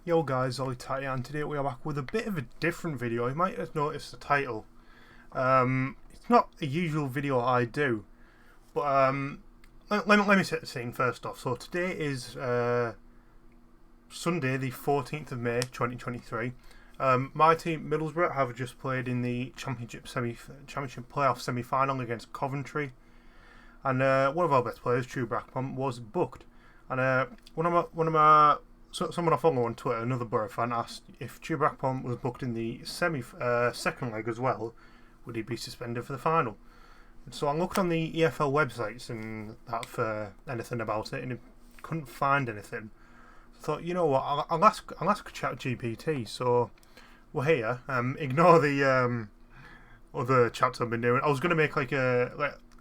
Yo guys, Ollie Tatty, and today we are back with a bit of a different video. You might have noticed the title. It's not a usual video I do, but let me set the scene first off. So today is Sunday, the 14th of May, 2023. My team, Middlesbrough, have just played in the Championship playoff semi-final against Coventry, and one of our best players, True Brackpom, was booked. And someone I follow on Twitter, another Borough fan, asked if True Brackpom was booked in the second leg as well, would he be suspended for the final? And so I looked on the EFL websites and that for anything about it, and I couldn't find anything. So I thought, you know what, I'll ask ChatGPT. So we're here. Ignore the other chats I've been doing. I was going to make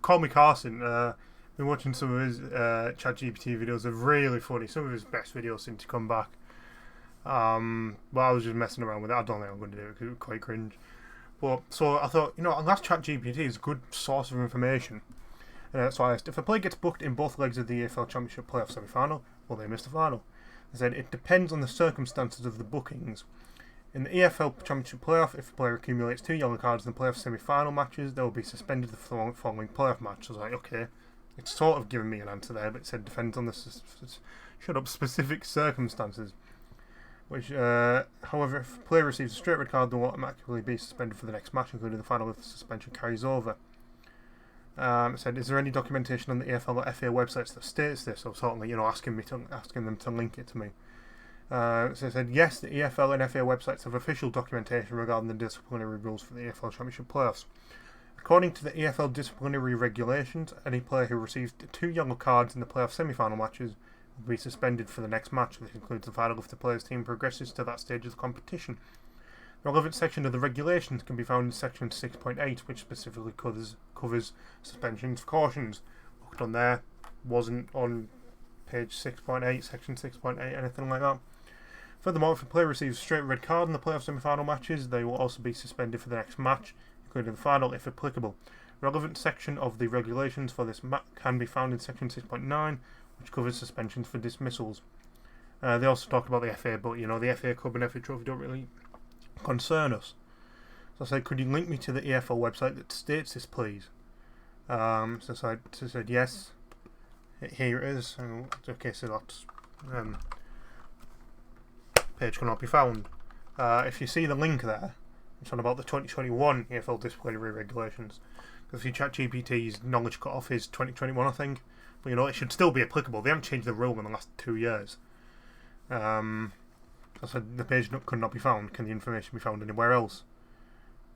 Call Me Carson. Been watching some of his ChatGPT videos. They're really funny. Some of his best videos seem to come back. But I was just messing around with it. I don't think I'm going to do it because it was quite cringe. But so I thought, you know, unless ChatGPT is a good source of information. So I asked, if a player gets booked in both legs of the EFL Championship playoff semi-final, will they miss the final? They said it depends on the circumstances of the bookings. In the EFL Championship playoff, if a player accumulates 2 yellow cards in the playoff semi-final matches, they will be suspended the following playoff match. So I was like, okay. It's sort of given me an answer there, but it said depends on the specific circumstances. Which, however, if a player receives a straight red card, they will automatically be suspended for the next match, including the final if the suspension carries over. It said, is there any documentation on the EFL or FA websites that states this? Or certainly, you know, asking them to link it to me. So it said, yes, the EFL and FA websites have official documentation regarding the disciplinary rules for the EFL Championship playoffs. According to the EFL disciplinary regulations, any player who receives 2 yellow cards in the playoff semi-final matches will be suspended for the next match. This includes the final if the player's team progresses to that stage of the competition. The relevant section of the regulations can be found in section 6.8, which specifically covers suspensions for cautions. Looked on there, wasn't on page 6.8, section 6.8, anything like that. Furthermore, if a player receives a straight red card in the playoff semi-final matches, they will also be suspended for the next match, including the final if applicable. Relevant section of the regulations for this can be found in section 6.9, which covers suspensions for dismissals. They also talk about the FA, but you know, the FA Cup and FA Trophy don't really concern us. So I said, could you link me to the EFL website that states this, please? So I said yes. Here it is. Okay, so that's page cannot be found. If you see the link there, it's on about the 2021 EFL disciplinary regulations. Because if you ChatGPT's knowledge cut off is 2021, I think. But you know, it should still be applicable. They haven't changed the rule in the last 2 years. I said the page could not be found. Can the information be found anywhere else?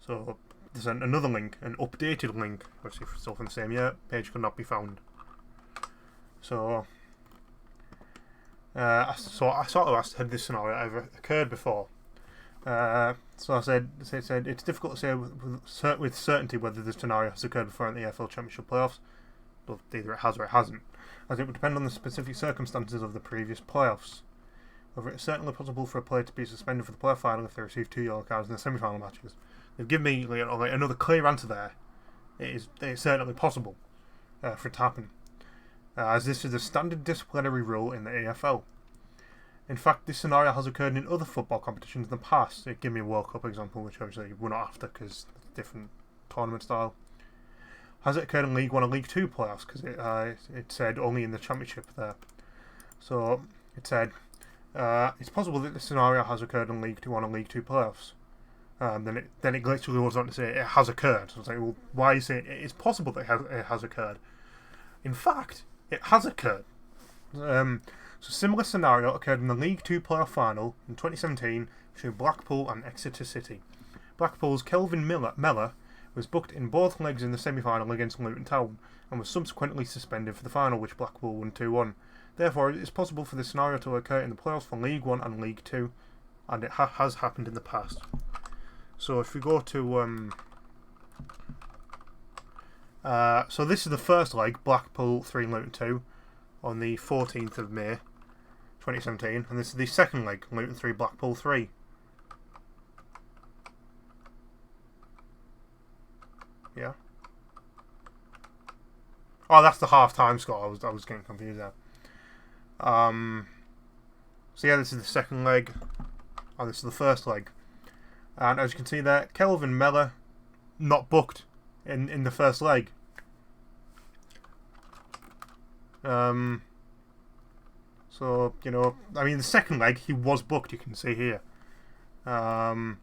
So there's another link, an updated link. Let's see if it's still from the same year. Page could not be found. So I sort of asked, had this scenario ever occurred before? So I said it's difficult to say with certainty whether this scenario has occurred before in the EFL Championship playoffs, but either it has or it hasn't, as it would depend on the specific circumstances of the previous playoffs. However, it's certainly possible for a player to be suspended for the playoff final if they receive 2 yellow cards in the semi-final matches. They've given me another clear answer there. It's certainly possible for it to happen, as this is a standard disciplinary rule in the EFL. In fact, this scenario has occurred in other football competitions in the past. Give me a World Cup example, which obviously we're not after because it's a different tournament style. Has it occurred in League 1 and League 2 playoffs? Because it said only in the Championship there. So it said it's possible that this scenario has occurred in League 1 and League 2 playoffs. Then it literally goes on to say it has occurred. So I was like, well, why are you saying it's possible that it has occurred? In fact, it has occurred. So a similar scenario occurred in the League 2 playoff final in 2017 between Blackpool and Exeter City. Blackpool's Kelvin Mellor was booked in both legs in the semi-final against Luton Town and was subsequently suspended for the final, which Blackpool won 2-1. Therefore, it is possible for this scenario to occur in the playoffs for League 1 and League 2, and it has happened in the past. So if we go to so this is the first leg, Blackpool 3 Luton 2, on the 14th of May 2017, and this is the second leg, Luton 3 Blackpool 3. Yeah. Oh, that's the half-time score. I was getting confused there. So yeah, this is the second leg. and this is the first leg. And as you can see there, Kelvin Miller not booked in the first leg. So, you know, I mean, the second leg, he was booked, you can see here. 36th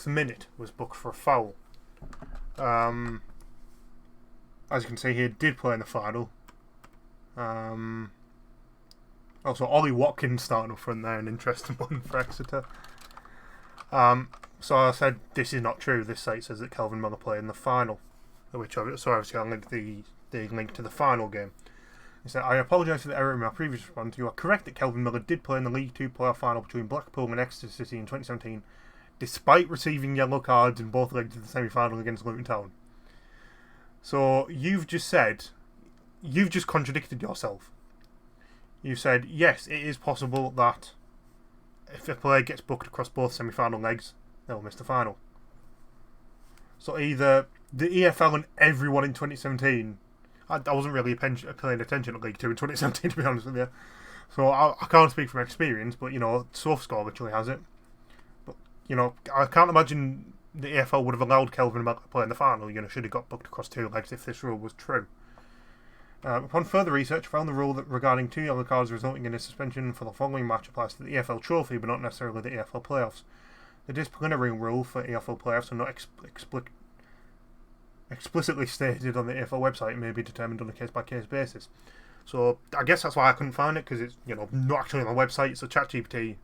minute was booked for a foul. As you can see here, did play in the final. Also, Ollie Watkins starting up front there, an interesting one for Exeter. So I said, this is not true. This site says that Kelvin Miller played in the final. So obviously I linked the link to the final game. He said, I apologise for the error in my previous response. You are correct that Kelvin Miller did play in the League Two playoff final between Blackpool and Exeter City in 2017, despite receiving yellow cards in both legs of the semi-final against Luton Town. So you've just contradicted yourself. You said, yes, it is possible that if a player gets booked across both semi-final legs, they'll miss the final. So either the EFL and everyone in 2017... I wasn't really paying attention to League 2 in 2017, to be honest with you. So I can't speak from experience, but, you know, SofaScore literally has it. But, you know, I can't imagine the EFL would have allowed Kelvin Miller to play in the final. You know, should have got booked across two legs if this rule was true. Upon further research, found the rule that regarding 2 yellow cards resulting in a suspension for the following match applies to the EFL Trophy, but not necessarily the EFL playoffs. The disciplinary rule for EFL playoffs are not explicitly stated on the EFL website and may be determined on a case-by-case basis. So I guess that's why I couldn't find it, because it's, you know, not actually on the website. So ChatGPT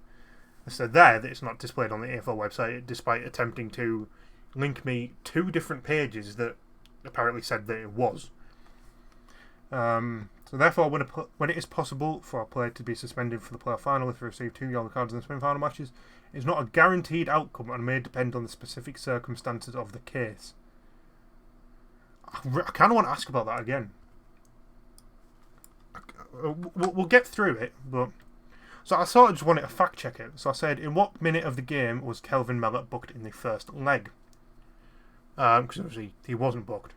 said there that it's not displayed on the EFL website, despite attempting to link me 2 different pages that apparently said that it was. So therefore, when it is possible for a player to be suspended for the playoff final if they receive 2 yellow cards in the semi-final matches, it is not a guaranteed outcome and may depend on the specific circumstances of the case. I kind of want to ask about that again. We'll get through it, but... So I sort of just wanted to fact check it. So I said, in what minute of the game was Kelvin Miller booked in the first leg? Because obviously he wasn't booked.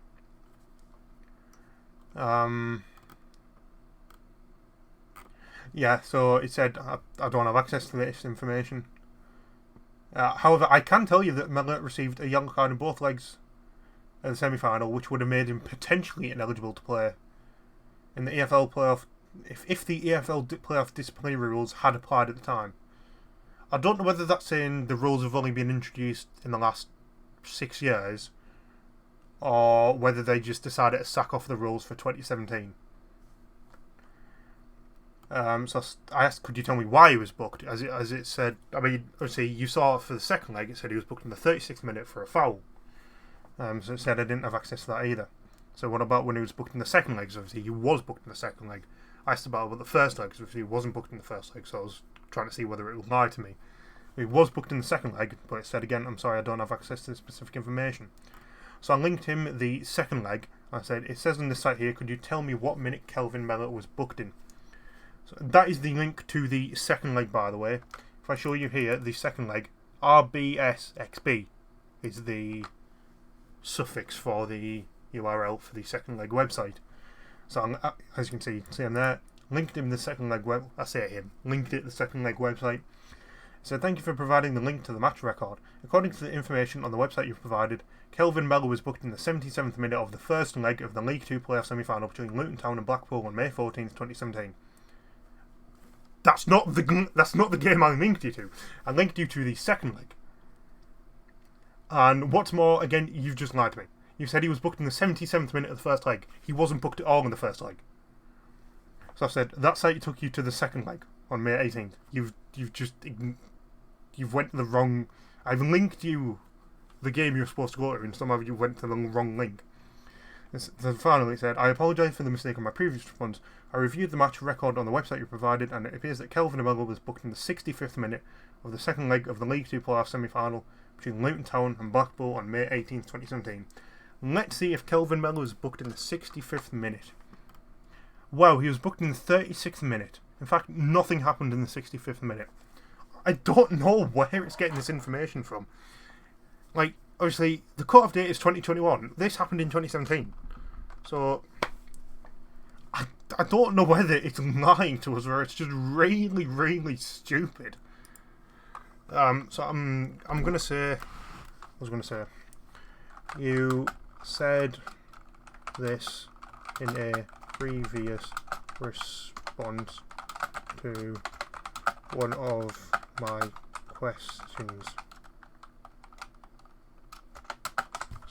Yeah, so it said, I don't have access to this information. However, I can tell you that Miller received a yellow card in both legs at the semi-final, which would have made him potentially ineligible to play in the EFL playoff if the EFL playoff disciplinary rules had applied at the time. I don't know whether that's saying the rules have only been introduced in the last 6 years, or whether they just decided to sack off the rules for 2017. So I asked, could you tell me why he was booked? As it said, I mean, obviously you saw for the second leg, it said he was booked in the 36th minute for a foul. So it said I didn't have access to that either. So what about when he was booked in the second leg? So obviously he was booked in the second leg. I asked about the first leg, because obviously he wasn't booked in the first leg, so I was trying to see whether it would lie to me. He was booked in the second leg, but it said again, I'm sorry, I don't have access to specific information. So I linked him the second leg. I said, it says on this site here, could you tell me what minute Kelvin Miller was booked in? So that is the link to the second leg, by the way. If I show you here, the second leg, RBSXB is the suffix for the URL for the second leg website. So as you can see him there, linked him the second leg linked it the second leg website. So thank you for providing the link to the match record. According to the information on the website you've provided, Kelvin Miller was booked in the 77th minute of the first leg of the League 2 playoff semi-final between Luton Town and Blackpool on May 14th, 2017. That's not the game I linked you to. I linked you to the second leg. And what's more, again, you've just lied to me. You said he was booked in the 77th minute of the first leg. He wasn't booked at all in the first leg. So I said, that site took you to the second leg on May 18th. You've went to the wrong... I've linked you the game you're supposed to go to, and somehow you went to the wrong link. Then finally it said, I apologise for the mistake on my previous response. I reviewed the match record on the website you provided, and it appears that Kelvin Miller was booked in the 65th minute of the second leg of the League 2 playoff semi-final between Luton Town and Blackpool on May 18th, 2017. Let's see if Kelvin Miller was booked in the 65th minute. Wow, he was booked in the 36th minute. In fact, nothing happened in the 65th minute. I don't know where it's getting this information from. Like, obviously, the cut-off date is 2021. This happened in 2017. So, I don't know whether it's lying to us or it's just really, really stupid. So I'm gonna say. I was gonna say. You said this in a previous response to one of my questions.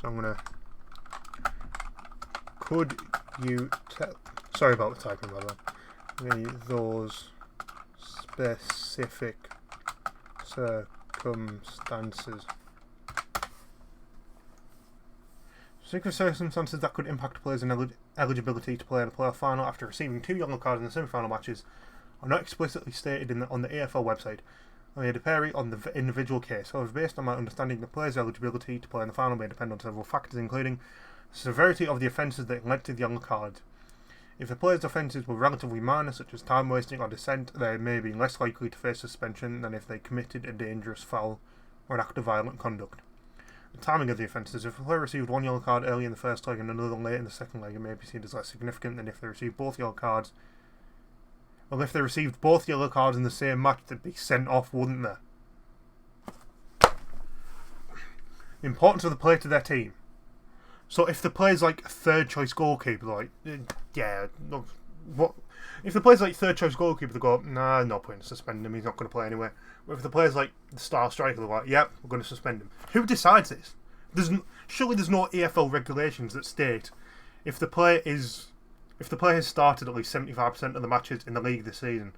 So I'm gonna. Could you tell? Sorry about the typing, by the way. Those specific circumstances. Specific circumstances that could impact players' eligibility to play in a playoff final after receiving 2 yellow cards in the semi-final matches are not explicitly stated on the AFL website. I may vary on the individual case. However, based on my understanding, the player's eligibility to play in the final may depend on several factors, including the severity of the offences that led to the yellow card. If the player's offences were relatively minor, such as time wasting or dissent, they may be less likely to face suspension than if they committed a dangerous foul or an act of violent conduct. The timing of the offences. If a player received 1 yellow card early in the first leg and another late in the second leg, it may be seen as less significant than if they received both yellow cards. Well, if they received both yellow cards in the same match, they'd be sent off, wouldn't they? The importance of the player to their team. So if the player's like a third choice goalkeeper, like, yeah, no, what? If the player's like third choice goalkeeper, they go, nah, no point in suspending him, he's not going to play anyway. But if the player's like the star striker, they're like, yep, we're going to suspend him. Who decides this? Surely there's no AFL regulations that state if the player has started at least 75% of the matches in the league this season,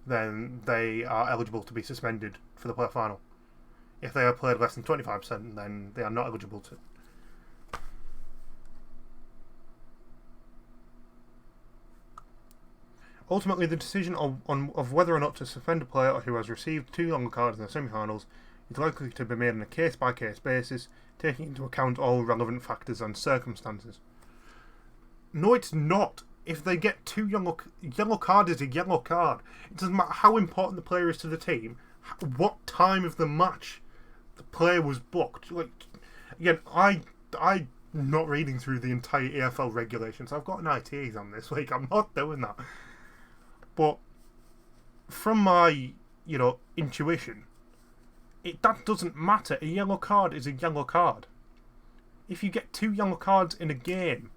then they are eligible to be suspended for the playoff final. If they have played less than 25%, then they are not eligible to. Ultimately, the decision of whether or not to suspend a player who has received 2 yellow cards in the semi-finals is likely to be made on a case-by-case basis, taking into account all relevant factors and circumstances. No, it's not. If they get 2 yellow card is a yellow card. It doesn't matter how important the player is to the team, what time of the match the player was booked. Like, again, I'm not reading through the entire AFL regulations. I've got an IT exam this week. I'm not doing that. But from my, intuition, that doesn't matter. A yellow card is a yellow card. If you get 2 yellow cards in a game,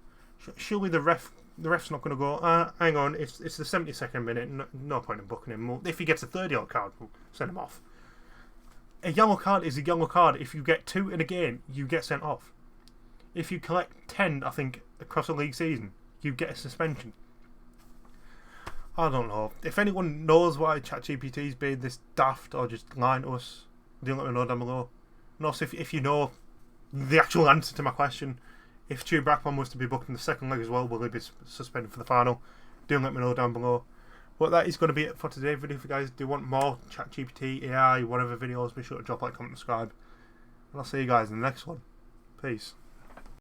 surely the ref's not going to go, hang on, it's the 72nd minute, no point in booking him. If he gets a 3rd yellow card, we'll send him off. A yellow card is a yellow card. If you get 2 in a game, you get sent off. If you collect 10, I think, across a league season, you get a suspension. I don't know. If anyone knows why ChatGPT's been this daft or just lying to us, do let me know down below. And also, if you know the actual answer to my question, if Stu Brackman was to be booked in the second leg as well, will he be suspended for the final? Do let me know down below. But that is going to be it for today's video. If you guys do want more ChatGPT, AI, whatever videos, be sure to drop a like, comment, subscribe. And I'll see you guys in the next one. Peace.